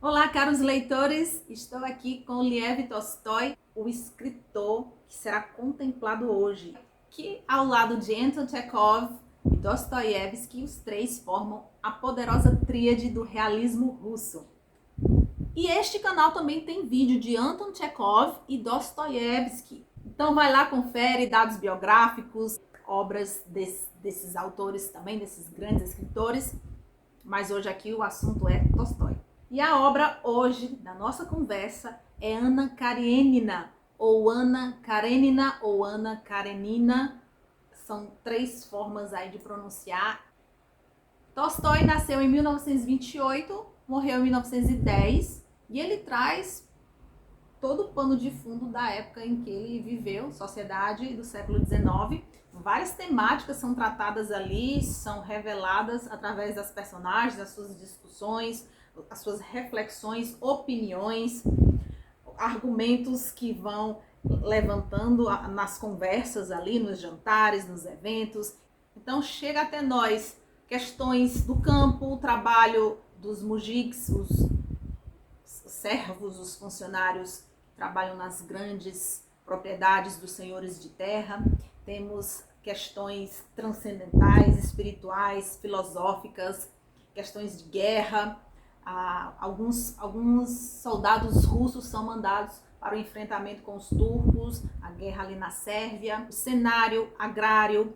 Olá, caros leitores! Estou aqui com Lev Tolstói, o escritor que será contemplado hoje, que ao lado de Anton Chekhov e Dostoiévski, os três formam a poderosa tríade do realismo russo. E este canal também tem vídeo de Anton Chekhov e Dostoiévski. Então vai lá, confere dados biográficos, obras desses autores também, desses grandes escritores. Mas hoje aqui o assunto é Tolstói. E a obra hoje da nossa conversa é Anna Karenina, ou Anna Karenina, ou Anna Karenina. São três formas aí de pronunciar. Tolstói nasceu em 1928, morreu em 1910, e ele traz todo o pano de fundo da época em que ele viveu, sociedade do século XIX. Várias temáticas são tratadas ali, são reveladas através das personagens, das suas discussões, as suas reflexões, opiniões, argumentos que vão levantando nas conversas ali, nos jantares, nos eventos. Então chega até nós questões do campo, o trabalho dos mujiks, os servos, os funcionários que trabalham nas grandes propriedades dos senhores de terra. Temos questões transcendentais, espirituais, filosóficas, questões de guerra. Alguns soldados russos são mandados para o enfrentamento com os turcos, a guerra ali na Sérvia, o cenário agrário,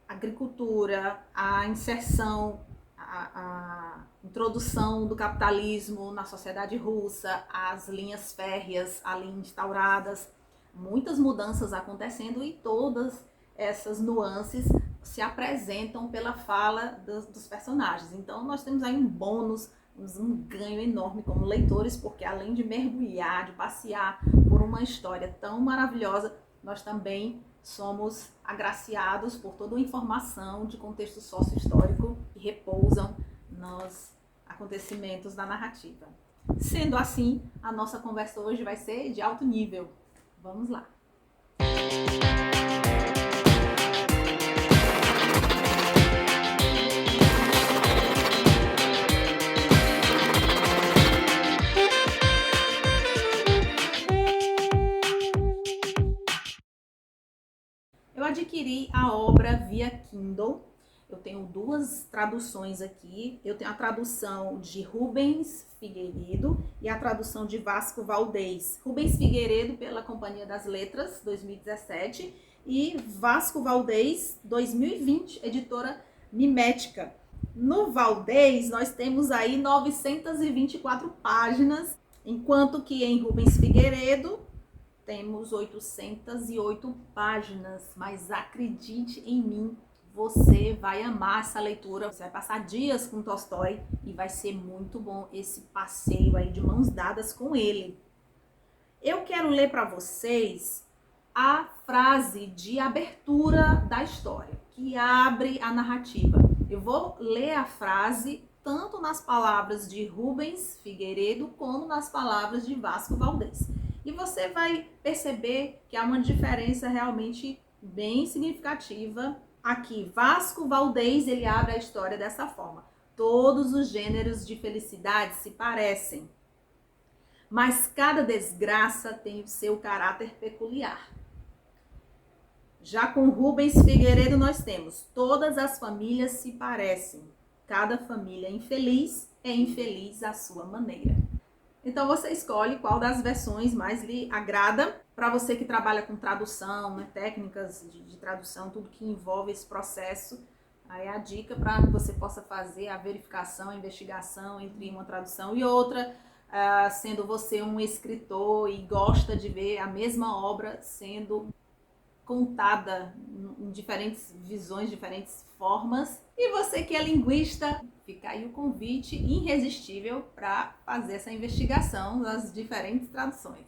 agricultura, a inserção, a introdução do capitalismo na sociedade russa, as linhas férreas ali instauradas, muitas mudanças acontecendo, e todas essas nuances se apresentam pela fala dos personagens. Então nós temos aí um bônus, um ganho enorme como leitores, porque além de mergulhar, de passear por uma história tão maravilhosa, nós também somos agraciados por toda a informação de contexto sócio-histórico que repousam nos acontecimentos da narrativa. Sendo assim, a nossa conversa hoje vai ser de alto nível. Vamos lá! Eu adquiri a obra via Kindle. Eu tenho duas traduções aqui. Eu tenho a tradução de Rubens Figueiredo e a tradução de Vasco Valdez. Rubens Figueiredo pela Companhia das Letras, 2017, e Vasco Valdez, 2020, editora Mimética. No Valdez, nós temos aí 924 páginas, enquanto que em Rubens Figueiredo temos 808 páginas, mas acredite em mim, você vai amar essa leitura, você vai passar dias com Tolstói e vai ser muito bom esse passeio aí de mãos dadas com ele. Eu quero ler para vocês a frase de abertura da história, que abre a narrativa. Eu vou ler a frase tanto nas palavras de Rubens Figueiredo como nas palavras de Vasco Valdez. E você vai perceber que há uma diferença realmente bem significativa aqui. Vasco Valdez, ele abre a história dessa forma: todos os gêneros de felicidade se parecem, mas cada desgraça tem o seu caráter peculiar. Já com Rubens Figueiredo nós temos: todas as famílias se parecem, cada família infeliz é infeliz à sua maneira. Então você escolhe qual das versões mais lhe agrada. Para você que trabalha com tradução, né, técnicas de tradução, tudo que envolve esse processo, aí é a dica para que você possa fazer a verificação, a investigação entre uma tradução e outra, sendo você um escritor e gosta de ver a mesma obra sendo contada em diferentes visões, diferentes formas. E você que é linguista, fica aí o convite irresistível para fazer essa investigação das diferentes traduções.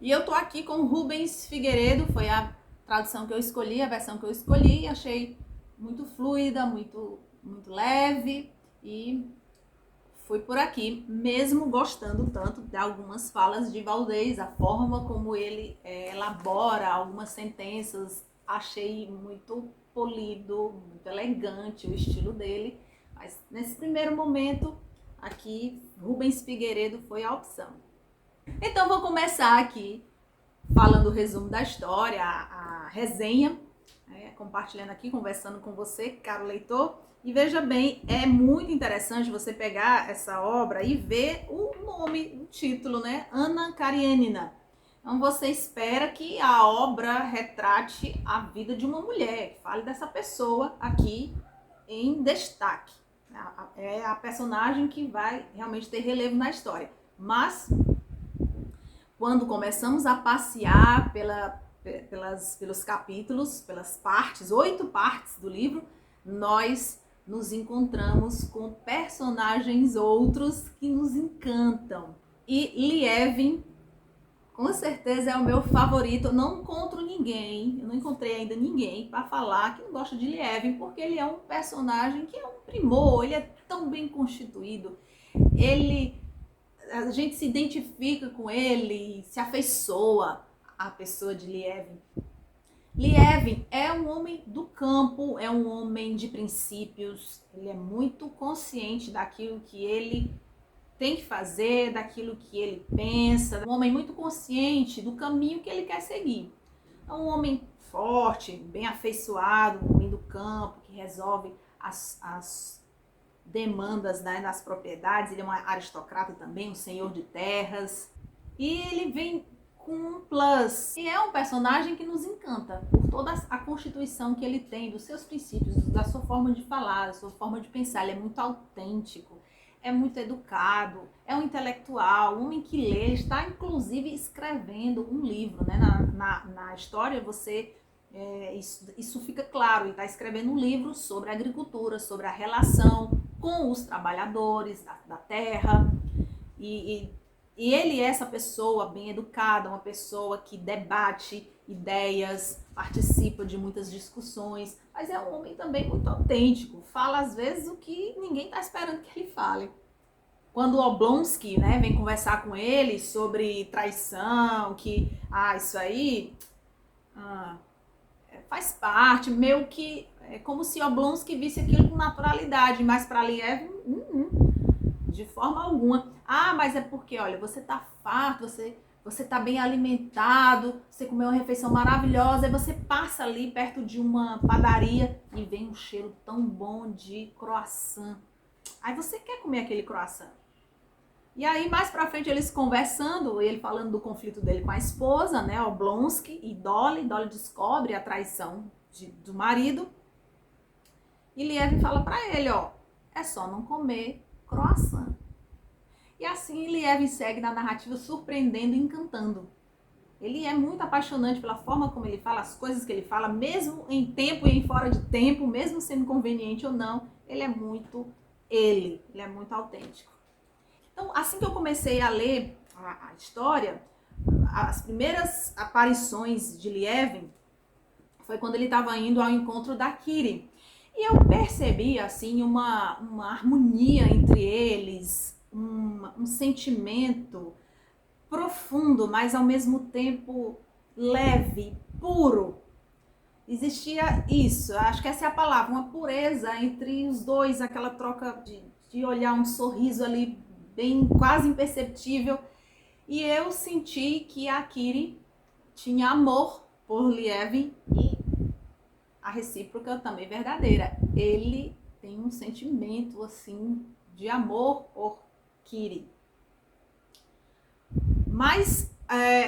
E eu tô aqui com Rubens Figueiredo, foi a tradução que eu escolhi, a versão que eu escolhi, achei muito fluida, muito leve, e fui por aqui, mesmo gostando tanto de algumas falas de Valdez, a forma como ele elabora algumas sentenças, achei muito polido, muito elegante o estilo dele, mas nesse primeiro momento aqui Rubens Figueiredo foi a opção. Então vou começar aqui falando o resumo da história, a resenha, compartilhando aqui, conversando com você, caro leitor. E veja bem, é muito interessante você pegar essa obra e ver o nome, o título, né? Anna Karenina. Então você espera que a obra retrate a vida de uma mulher, que fale dessa pessoa aqui em destaque. É a personagem que vai realmente ter relevo na história. Mas, quando começamos a passear pelos capítulos, pelas partes, 8 partes do livro, nós nos encontramos com personagens outros que nos encantam. E Lievin, com certeza, é o meu favorito. Eu não encontro ninguém, eu não encontrei ainda ninguém para falar que não gosta de Lievin, porque ele é um personagem que é um primor, ele é tão bem constituído, a gente se identifica com ele, se afeiçoa à pessoa de Lievin. Lievin é um homem do campo, é um homem de princípios, ele é muito consciente daquilo que ele tem que fazer, daquilo que ele pensa, um homem muito consciente do caminho que ele quer seguir. É um homem forte, bem afeiçoado, um homem do campo, que resolve as demandas, né, das propriedades. Ele é um aristocrata também, um senhor de terras. E ele vem com um plus. E é um personagem que nos encanta por toda a constituição que ele tem, dos seus princípios, da sua forma de falar, da sua forma de pensar. Ele é muito autêntico, é muito educado, é um intelectual, um homem que lê, está inclusive escrevendo um livro, né? Na história isso fica claro, ele está escrevendo um livro sobre a agricultura, sobre a relação com os trabalhadores da terra, e ele é essa pessoa bem educada, uma pessoa que debate ideias, participa de muitas discussões, mas é um homem também muito autêntico, fala às vezes o que ninguém está esperando que ele fale. Quando o Oblonsky, né, vem conversar com ele sobre traição, que isso aí faz parte, meio que é como se Oblonsky visse aquilo com naturalidade, mas para Lievin, de forma alguma. Mas é porque, olha, você tá farto, você tá bem alimentado, você comeu uma refeição maravilhosa, e você passa ali perto de uma padaria e vem um cheiro tão bom de croissant. Aí você quer comer aquele croissant. E aí, mais pra frente, eles conversando, ele falando do conflito dele com a esposa, né, Oblonsky e Dolly. Dolly descobre a traição do marido. E Lievin fala pra ele, é só não comer croissant. E assim Lievin segue na narrativa, surpreendendo e encantando. Ele é muito apaixonante pela forma como ele fala, as coisas que ele fala, mesmo em tempo e em fora de tempo, mesmo sendo conveniente ou não, ele é muito ele é muito autêntico. Então, assim que eu comecei a ler a história, as primeiras aparições de Lievin foi quando ele estava indo ao encontro da Kiri. E eu percebi, assim, uma harmonia entre eles, um sentimento profundo, mas ao mesmo tempo leve, puro. Existia isso, acho que essa é a palavra, uma pureza entre os dois, aquela troca de olhar, um sorriso ali bem quase imperceptível. E eu senti que a Kiri tinha amor por Lievin e a recíproca também verdadeira. Ele tem um sentimento assim de amor por Kiri. Mas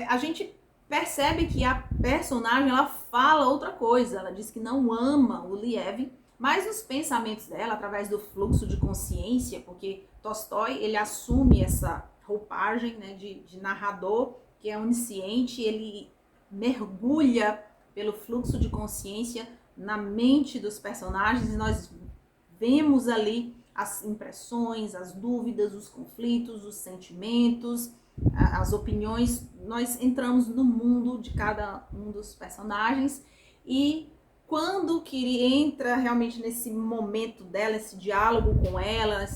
a gente percebe que a personagem, ela fala outra coisa. Ela diz que não ama o Lievin, mas os pensamentos dela, através do fluxo de consciência, porque Tolstói, ele assume essa roupagem, né, de narrador, que é onisciente, ele mergulha pelo fluxo de consciência na mente dos personagens, e nós vemos ali as impressões, as dúvidas, os conflitos, os sentimentos, as opiniões. Nós entramos no mundo de cada um dos personagens, e quando Kiri entra realmente nesse momento dela, esse diálogo com ela,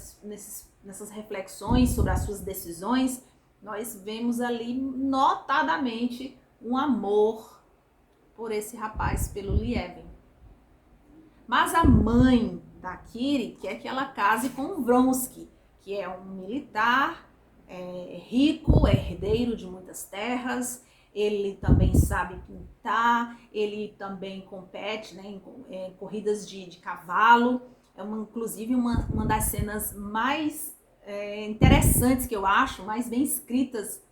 nessas reflexões sobre as suas decisões, nós vemos ali notadamente um amor por esse rapaz, pelo Lievin. Mas a mãe da Kiri quer que ela case com o Vronsky, que é um militar rico, herdeiro de muitas terras. Ele também sabe pintar, ele também compete, né, em corridas de cavalo. Inclusive uma das cenas mais interessantes que eu acho, mais bem escritas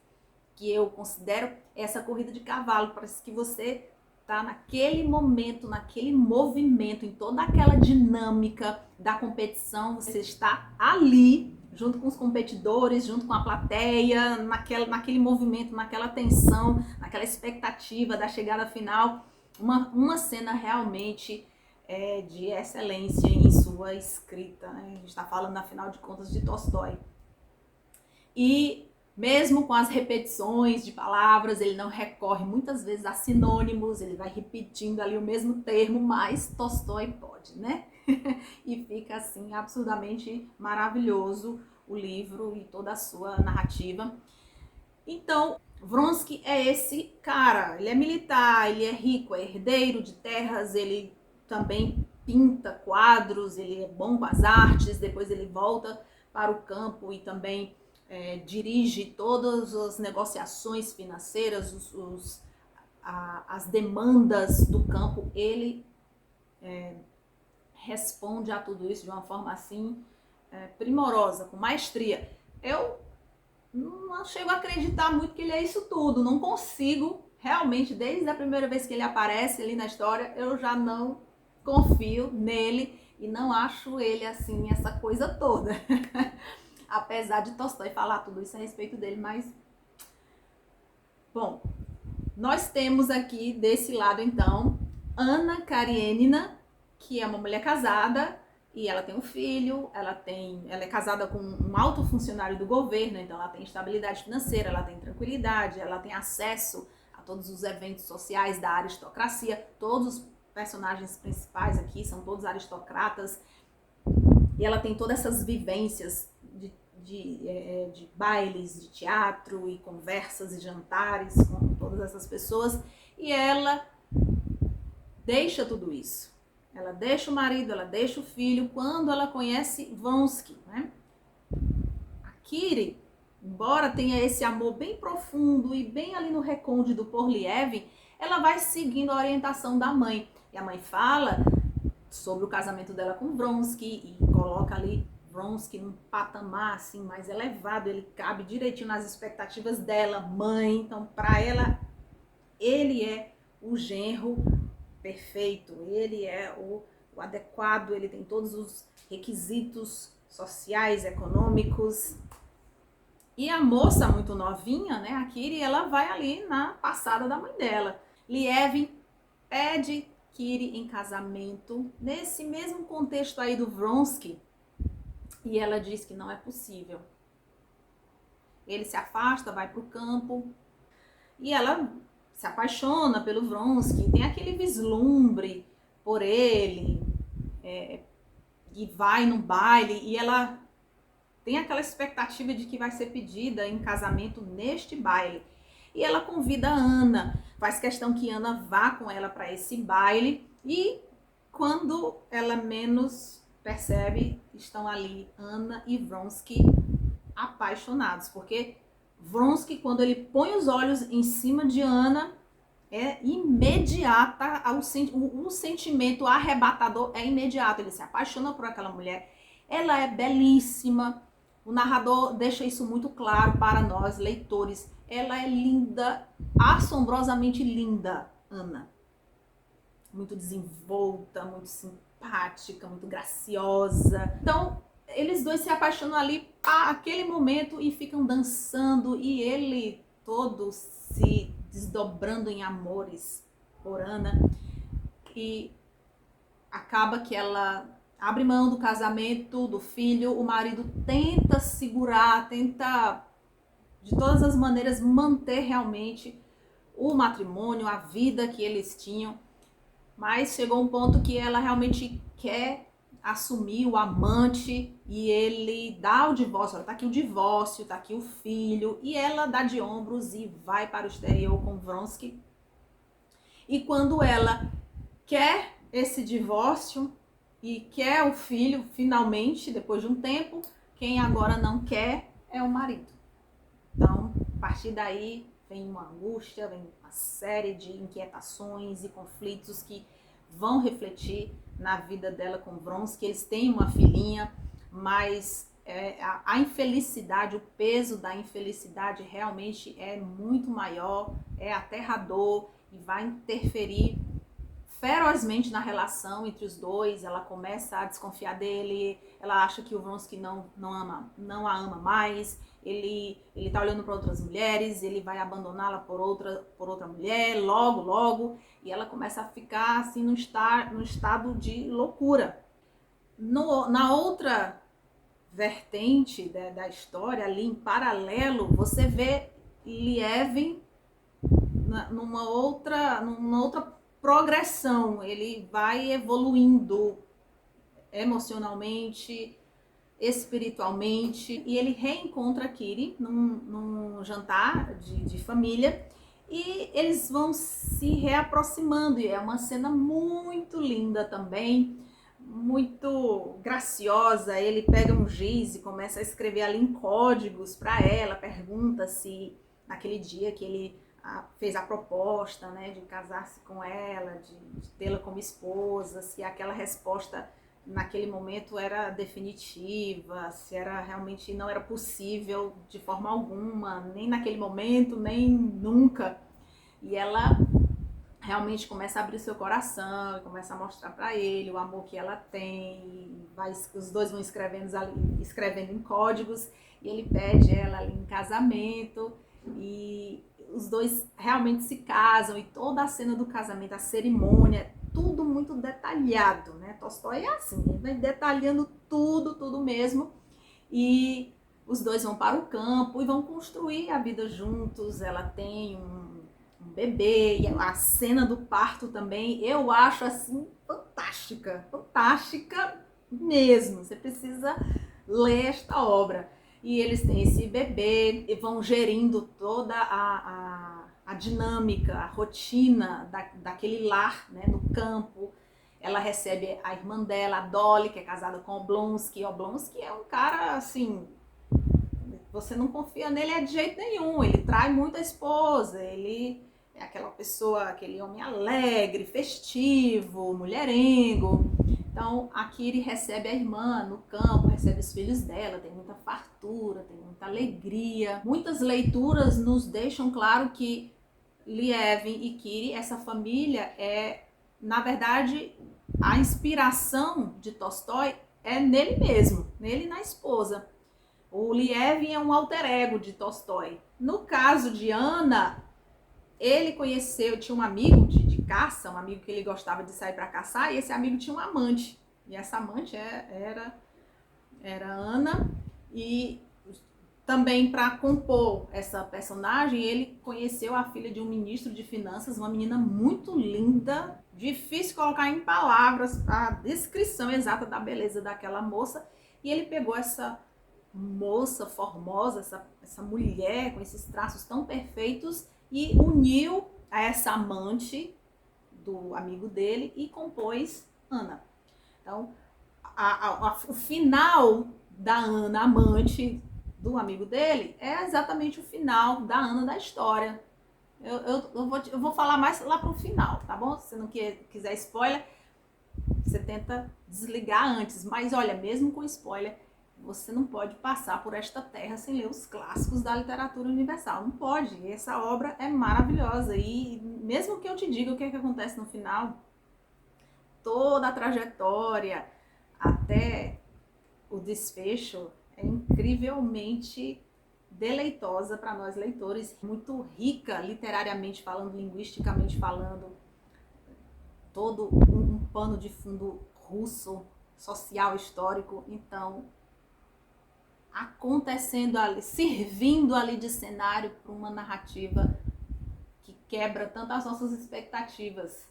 que eu considero, essa corrida de cavalo. Parece que você tá naquele momento, naquele movimento, em toda aquela dinâmica da competição, você está ali junto com os competidores, junto com a plateia, naquele movimento, naquela tensão, naquela expectativa da chegada final. Uma cena realmente de excelência em sua escrita, né? A gente está falando, afinal de contas, de Tolstói. E mesmo com as repetições de palavras, ele não recorre muitas vezes a sinônimos, ele vai repetindo ali o mesmo termo, mas Tolstói pode, né? E fica assim absurdamente maravilhoso o livro e toda a sua narrativa. Então, Vronsky é esse cara, ele é militar, ele é rico, é herdeiro de terras, ele também pinta quadros, ele é bom com as artes, depois ele volta para o campo e também dirige todas as negociações financeiras, as demandas do campo. Ele responde a tudo isso de uma forma assim primorosa, com maestria. Eu não chego a acreditar muito que ele é isso tudo, não consigo, realmente, desde a primeira vez que ele aparece ali na história, eu já não confio nele e não acho ele assim, essa coisa toda. Apesar de Tolstói falar tudo isso a respeito dele, mas... Bom, nós temos aqui desse lado, então, Anna Karenina, que é uma mulher casada e ela tem um filho, ela é casada com um alto funcionário do governo, então ela tem estabilidade financeira, ela tem tranquilidade, ela tem acesso a todos os eventos sociais da aristocracia. Todos os personagens principais aqui são todos aristocratas e ela tem todas essas vivências de bailes, de teatro e conversas e jantares com todas essas pessoas, e ela deixa tudo isso. Ela deixa o marido, ela deixa o filho quando ela conhece Vronsky, né? A Kitty, embora tenha esse amor bem profundo e bem ali no recôndito por Liev, ela vai seguindo a orientação da mãe. E a mãe fala sobre o casamento dela com Vronsky e coloca ali Vronsky num patamar assim mais elevado, ele cabe direitinho nas expectativas dela, mãe. Então, para ela, ele é o genro perfeito, ele é o adequado, ele tem todos os requisitos sociais, econômicos. E a moça muito novinha, né, a Kitty, ela vai ali na passada da mãe dela. Liev pede Kitty em casamento, nesse mesmo contexto aí do Vronsky, e ela diz que não é possível. Ele se afasta, vai para o campo, e ela se apaixona pelo Vronsky, tem aquele vislumbre por ele, e vai no baile, e ela tem aquela expectativa de que vai ser pedida em casamento neste baile. E ela convida a Anna, faz questão que Anna vá com ela para esse baile, e quando ela menos percebe, estão ali Anna e Vronsky apaixonados, porque Vronsky, quando ele põe os olhos em cima de Anna, é imediata, o sentimento arrebatador é imediato, ele se apaixona por aquela mulher, ela é belíssima, o narrador deixa isso muito claro para nós, leitores, ela é linda, assombrosamente linda, Anna, muito desenvolta, muito simpática, muito graciosa. Então, eles dois se apaixonam ali àquele momento e ficam dançando, e ele todo se desdobrando em amores por Anna, e acaba que ela abre mão do casamento, do filho, o marido tenta segurar, tenta de todas as maneiras manter realmente o matrimônio, a vida que eles tinham, mas chegou um ponto que ela realmente quer assumir o amante e ele dá o divórcio. Olha, tá aqui o divórcio, tá aqui o filho, e ela dá de ombros e vai para o exterior com Vronsky. E quando ela quer esse divórcio e quer o filho, finalmente, depois de um tempo, Quem agora não quer é o marido. Então, a partir daí, vem uma angústia, vem uma série de inquietações e conflitos que vão refletir na vida dela com Vronsky. Eles têm uma filhinha, mas a infelicidade, o peso da infelicidade realmente é muito maior, é aterrador e vai interferir ferozmente na relação entre os dois. Ela começa a desconfiar dele, ela acha que o Vronsky não a ama mais, ele tá olhando para outras mulheres, ele vai abandoná-la por outra mulher, logo, e ela começa a ficar assim no estado de loucura. Na outra vertente da história, ali em paralelo, você vê Lievin numa outra progressão. Ele vai evoluindo emocionalmente, espiritualmente, e ele reencontra Kitty num jantar de família, e eles vão se reaproximando, e é uma cena muito linda também, muito graciosa. Ele pega um giz e começa a escrever ali em códigos para ela, pergunta se naquele dia que ele fez a proposta, né, de casar-se com ela, de tê-la como esposa, se aquela resposta naquele momento era definitiva, se era realmente não era possível de forma alguma, nem naquele momento, nem nunca. E ela realmente começa a abrir seu coração, começa a mostrar para ele o amor que ela tem, os dois vão escrevendo em códigos, e ele pede ela ali em casamento, e os dois realmente se casam, e toda a cena do casamento, a cerimônia, tudo muito detalhado, né? Tolstói é assim, ele vai detalhando tudo mesmo, e os dois vão para o campo e vão construir a vida juntos. Ela tem um bebê, e a cena do parto também, eu acho assim fantástica mesmo. Você precisa ler esta obra. E eles têm esse bebê e vão gerindo toda a dinâmica, a rotina daquele lar, né, no campo. Ela recebe a irmã dela, a Dolly, que é casada com Oblonsky. Oblonsky é um cara assim, você não confia nele de jeito nenhum. Ele trai muito a esposa, ele é aquela pessoa, aquele homem alegre, festivo, mulherengo. Então a Kitty recebe a irmã no campo, recebe os filhos dela, tem muita fartura, tem muita alegria. Muitas leituras nos deixam claro que Lievin e Kitty, essa família, é, na verdade, a inspiração de Tolstói é nele mesmo, nele e na esposa. O Lievin é um alter ego de Tolstói. No caso de Ana, ele conheceu, tinha um amigo de caça, um amigo que ele gostava de sair para caçar, e esse amigo tinha uma amante. E essa amante era Ana. E também para compor essa personagem, ele conheceu a filha de um ministro de finanças, uma menina muito linda, difícil colocar em palavras a descrição exata da beleza daquela moça, e ele pegou essa moça formosa, essa mulher com esses traços tão perfeitos, e uniu a essa amante do amigo dele e compôs Ana. Então, o final da Ana, amante do amigo dele, é exatamente o final da Ana da história. Eu vou falar mais lá pro final, tá bom? Se você não quiser spoiler, você tenta desligar antes. Mas olha, mesmo com spoiler, você não pode passar por esta terra sem ler os clássicos da literatura universal. Não pode. Essa obra é maravilhosa. E mesmo que eu te diga o que acontece no final, toda a trajetória até o desfecho é incrivelmente deleitosa para nós leitores, muito rica literariamente falando, linguisticamente falando, todo um pano de fundo russo, social, histórico. Então, acontecendo ali, servindo ali de cenário para uma narrativa que quebra tantas nossas expectativas,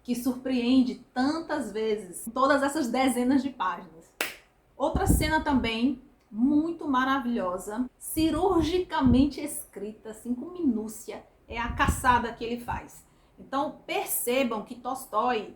que surpreende tantas vezes, todas essas dezenas de páginas. Outra cena também muito maravilhosa, cirurgicamente escrita, assim, com minúcia, é a caçada que ele faz. Então percebam que Tolstói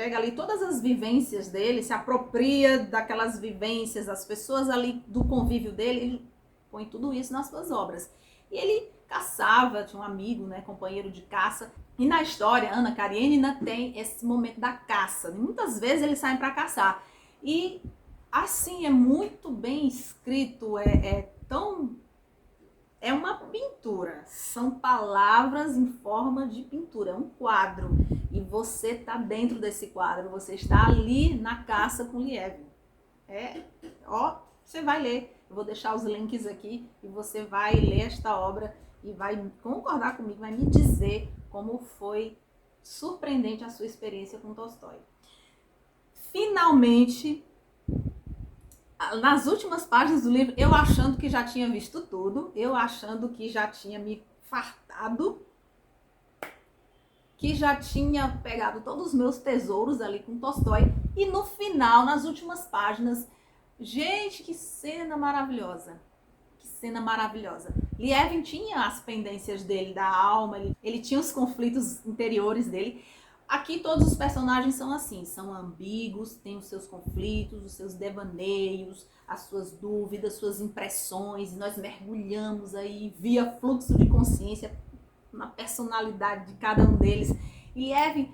pega ali todas as vivências dele, se apropria daquelas vivências, as pessoas ali do convívio dele, ele põe tudo isso nas suas obras. E ele caçava, tinha um amigo, né, companheiro de caça. E na história, Ana Karenina tem esse momento da caça. Muitas vezes eles saem para caçar. E assim, é muito bem escrito, é uma pintura. São palavras em forma de pintura, é um quadro. E você está dentro desse quadro, você está ali na caça com Lievin. Você vai ler. Eu vou deixar os links aqui e você vai ler esta obra e vai concordar comigo, vai me dizer como foi surpreendente a sua experiência com Tolstói. Finalmente, nas últimas páginas do livro, eu achando que já tinha visto tudo, eu achando que já tinha me fartado, que já tinha pegado todos os meus tesouros ali com Tolstói, e no final, nas últimas páginas, gente, que cena maravilhosa. Que cena maravilhosa. Lievin tinha as pendências dele, da alma, ele tinha os conflitos interiores dele. Aqui todos os personagens são assim, são ambíguos, têm os seus conflitos, os seus devaneios, as suas dúvidas, suas impressões. Nós mergulhamos aí via fluxo de consciência na personalidade de cada um deles. E Lievin,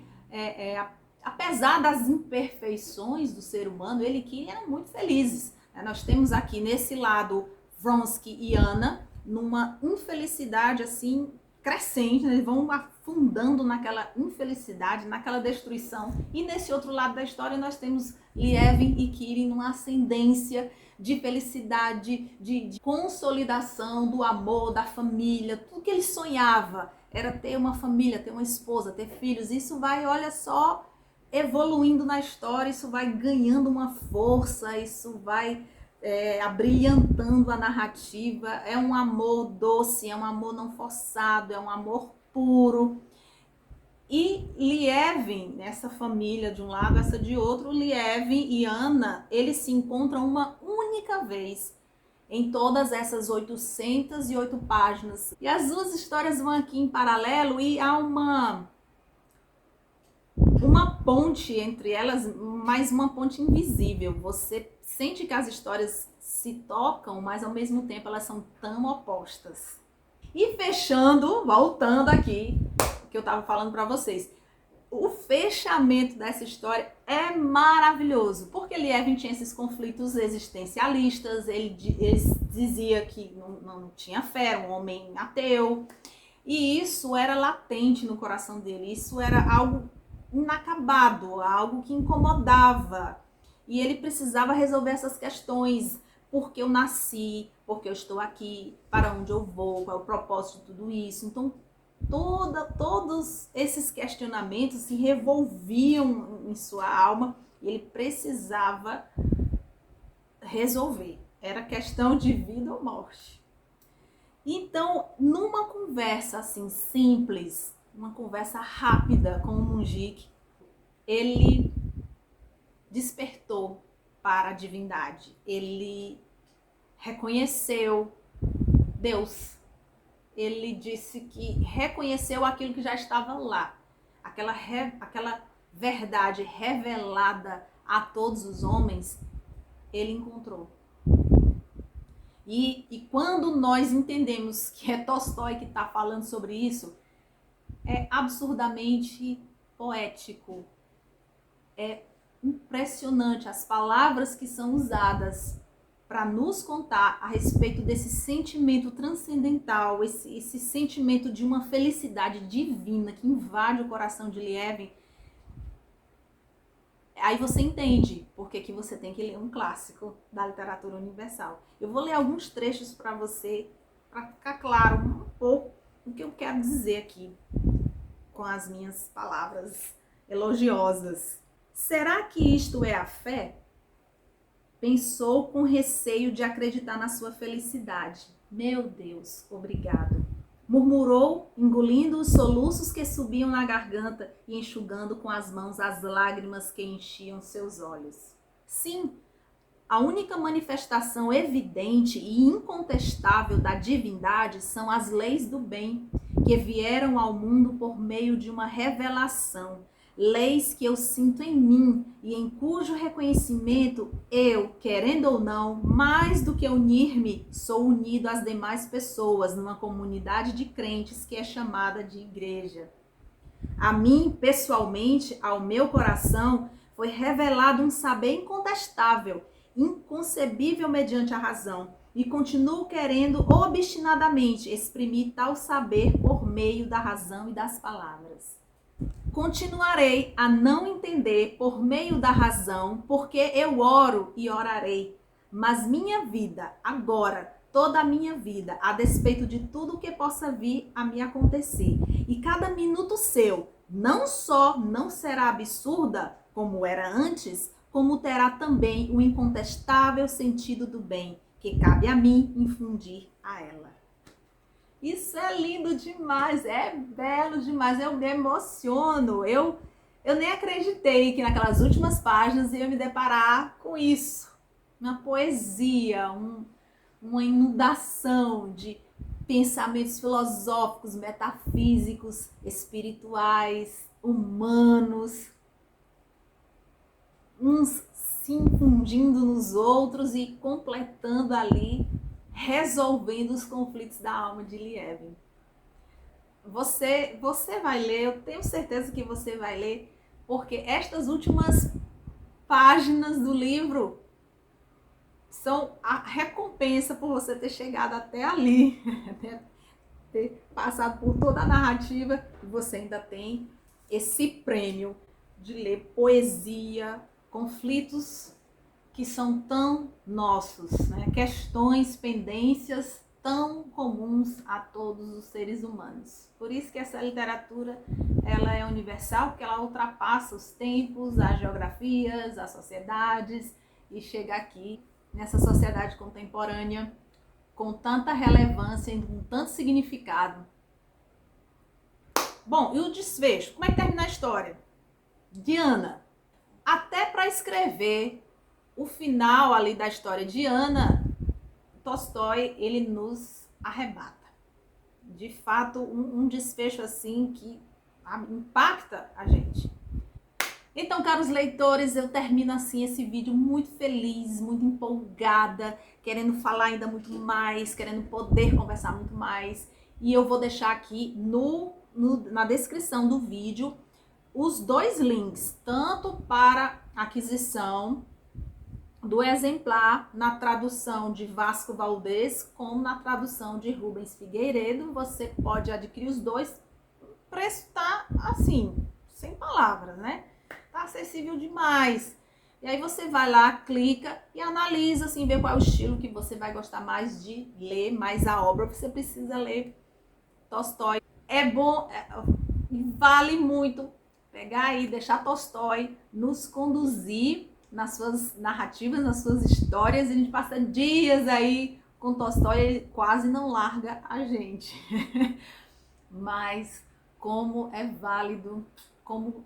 apesar das imperfeições do ser humano, ele e Kirin eram muito felizes. Nós temos aqui nesse lado Vronsky e Anna numa infelicidade assim crescente, né? Eles vão afundando naquela infelicidade, naquela destruição. E nesse outro lado da história nós temos Lievin e Kirin numa ascendência de felicidade, de consolidação do amor, da família. Tudo que ele sonhava era ter uma família, ter uma esposa, ter filhos. Isso vai, olha só, evoluindo na história, isso vai ganhando uma força, isso vai abrilhantando a narrativa. É um amor doce, é um amor não forçado, é um amor puro. E Lievin, essa família de um lado, essa de outro, Lievin e Anna, eles se encontram uma única vez em todas essas 808 páginas. E as duas histórias vão aqui em paralelo e há uma ponte entre elas, mas uma ponte invisível. Você sente que as histórias se tocam, mas ao mesmo tempo elas são tão opostas. E fechando, voltando aqui, que eu estava falando para vocês, o fechamento dessa história é maravilhoso, porque Lievin tinha esses conflitos existencialistas, ele dizia que não tinha fé, era um homem ateu, e isso era latente no coração dele, isso era algo inacabado, algo que incomodava, e ele precisava resolver essas questões. Porque eu nasci, porque eu estou aqui, para onde eu vou, qual é o propósito de tudo isso. Então, todos esses questionamentos se revolviam em sua alma e ele precisava resolver. Era questão de vida ou morte. Então, numa conversa assim simples, uma conversa rápida com o Mungique, ele despertou para a divindade. Ele reconheceu Deus. Ele disse que reconheceu aquilo que já estava lá. Aquela verdade revelada a todos os homens, ele encontrou. E quando nós entendemos que é Tolstói que está falando sobre isso, é absurdamente poético. É impressionante as palavras que são usadas para nos contar a respeito desse sentimento transcendental, esse sentimento de uma felicidade divina que invade o coração de Lievin. Aí você entende por que você tem que ler um clássico da literatura universal. Eu vou ler alguns trechos para você, para ficar claro um pouco o que eu quero dizer aqui com as minhas palavras elogiosas. Será que isto é a fé? Pensou com receio de acreditar na sua felicidade. Meu Deus, obrigado. Murmurou, engolindo os soluços que subiam na garganta e enxugando com as mãos as lágrimas que enchiam seus olhos. Sim, a única manifestação evidente e incontestável da divindade são as leis do bem, que vieram ao mundo por meio de uma revelação, leis que eu sinto em mim e em cujo reconhecimento eu, querendo ou não, mais do que unir-me, sou unido às demais pessoas numa comunidade de crentes que é chamada de igreja. A mim, pessoalmente, ao meu coração, foi revelado um saber incontestável, inconcebível mediante a razão, e continuo querendo obstinadamente exprimir tal saber por meio da razão e das palavras. Continuarei a não entender por meio da razão, porque eu oro e orarei. Mas minha vida, agora, toda a minha vida, a despeito de tudo que possa vir a me acontecer, e cada minuto seu, não só não será absurda, como era antes, como terá também o incontestável sentido do bem, que cabe a mim infundir a ela. Isso é lindo demais, é belo demais, eu me emociono. Eu nem acreditei que naquelas últimas páginas ia me deparar com isso. Uma poesia, uma inundação de pensamentos filosóficos, metafísicos, espirituais, humanos, uns se infundindo nos outros e completando ali, resolvendo os conflitos da alma de Lieven. Você vai ler, eu tenho certeza que você vai ler, porque estas últimas páginas do livro são a recompensa por você ter chegado até ali, ter passado por toda a narrativa, e você ainda tem esse prêmio de ler poesia, conflitos que são tão nossos, né? Questões, pendências tão comuns a todos os seres humanos. Por isso que essa literatura ela é universal, porque ela ultrapassa os tempos, as geografias, as sociedades e chega aqui nessa sociedade contemporânea com tanta relevância e com tanto significado. Bom, e o desfecho? Como é que termina a história? Diana, até para escrever o final ali da história de Ana, Tolstói, ele nos arrebata. De fato, um desfecho assim que impacta a gente. Então, caros leitores, eu termino assim esse vídeo muito feliz, muito empolgada, querendo falar ainda muito mais, querendo poder conversar muito mais. E eu vou deixar aqui na descrição do vídeo os dois links, tanto para aquisição do exemplar na tradução de Vasco Valdez, como na tradução de Rubens Figueiredo. Você pode adquirir os dois. O preço tá assim, sem palavras, né? Tá acessível demais. E aí você vai lá, clica e analisa, assim, vê qual é o estilo que você vai gostar mais de ler, mais a obra. Você precisa ler Tolstói. É bom, vale muito pegar aí, deixar Tolstói nos conduzir nas suas narrativas, nas suas histórias. A gente passa dias aí com Tolstói, ele quase não larga a gente. Mas como é válido, como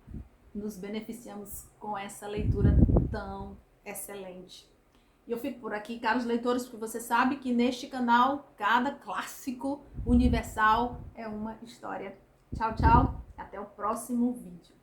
nos beneficiamos com essa leitura tão excelente. E eu fico por aqui, caros leitores, porque você sabe que neste canal, cada clássico universal é uma história. Tchau, tchau, até o próximo vídeo.